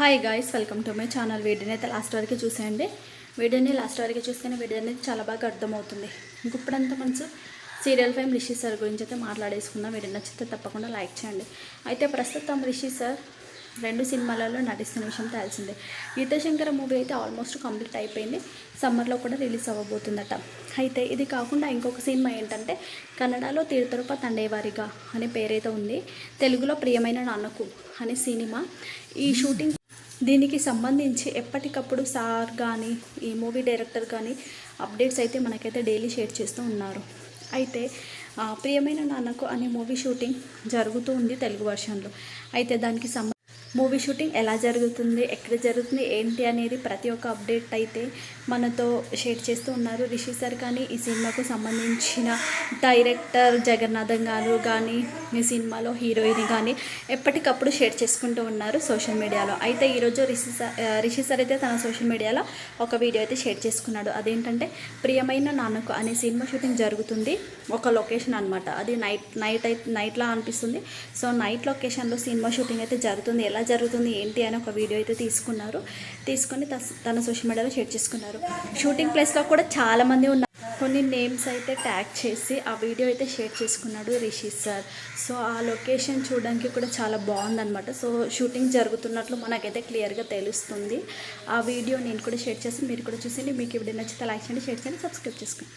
Hi guys, welcome to my channel. వీడియోని అయితే last వరకు చూసేయండి. వీడియోని లాస్ట్ వరకు చూస్తేనే వీడియో అనేది చాలా బాగా అర్థమవుతుంది. ఇప్పుడంతా మనసు సీరియల్ ఫేమ్ రిషి సార్ గురించి అయితే మాట్లాడేసుకుందాం. వీడియో నచ్చితే తప్పకుండా లైక్ చేయండి. అయితే ప్రస్తుతం రిషి సార్ 2 సినిమాలలో నటిస్తున్న విషయం తెలిసిందే. గీతాశంకర మూవీ అయితే ఆల్మోస్ట్ కంప్లీట్ అయిపోయింది. సమ్మర్లో కూడా రిలీజ్ అవ్వబోతుందట. అయితే ఇది కాకుండా ఇంకొక సినిమా ఏంటంటే కన్నడలో తిరుతరుప తండేవారిగా అనే పేరైతే ఉంది. తెలుగులో ప్రియమైన నాన్నకు అనే సినిమా. ఈ షూటింగ్ దీనికి సంబంధించి ఎప్పటికప్పుడు సార్ కానీ ఈ మూవీ డైరెక్టర్ కానీ అప్డేట్స్ అయితే మనకైతే డైలీ షేర్ చేస్తూ ఉన్నారు. అయితే ప్రియమైన నాన్నకు అనే మూవీ షూటింగ్ జరుగుతూ ఉంది తెలుగు వర్షన్లో. అయితే దానికి మూవీ షూటింగ్ ఎలా జరుగుతుంది, ఎక్కడ జరుగుతుంది, ఏంటి అనేది ప్రతి ఒక్క అప్డేట్ అయితే మనతో షేర్ చేస్తూ ఉన్నారు రిషి సార్. కానీ ఈ సినిమాకు సంబంధించిన డైరెక్టర్ జగన్నాథం గారు కానీ ఈ సినిమాలో హీరోయిన్ కానీ ఎప్పటికప్పుడు షేర్ చేసుకుంటూ ఉన్నారు సోషల్ మీడియాలో. అయితే ఈరోజు రిషి సార్ అయితే తన సోషల్ మీడియాలో ఒక వీడియో అయితే షేర్ చేసుకున్నాడు. అదేంటంటే ప్రియమైన నాన్నకు అనే సినిమా షూటింగ్ జరుగుతుంది. ఒక లొకేషన్ అనమాట. అది నైట్లా అనిపిస్తుంది. సో నైట్ లొకేషన్లో సినిమా షూటింగ్ అయితే జరుగుతుంది. ఎలా జరుగుతుంది ఏంటి అని ఒక వీడియో అయితే తీసుకొని తన సోషల్ మీడియాలో షేర్ చేసుకున్నారు. షూటింగ్ ప్లేస్లో కూడా చాలామంది ఉన్నారు. కొన్ని నేమ్స్ అయితే ట్యాగ్ చేసి ఆ వీడియో అయితే షేర్ చేసుకున్నాడు రిషి సార్. సో ఆ లొకేషన్ చూడడానికి కూడా చాలా బాగుందన్నమాట. సో షూటింగ్ జరుగుతున్నట్లు మనకైతే క్లియర్గా తెలుస్తుంది. ఆ వీడియో నేను కూడా షేర్ చేసి మీరు కూడా చూసి మీకు ఇప్పుడు నచ్చితే లైక్ చేయండి, షేర్ చేయండి, సబ్స్క్రైబ్ చేసుకోండి.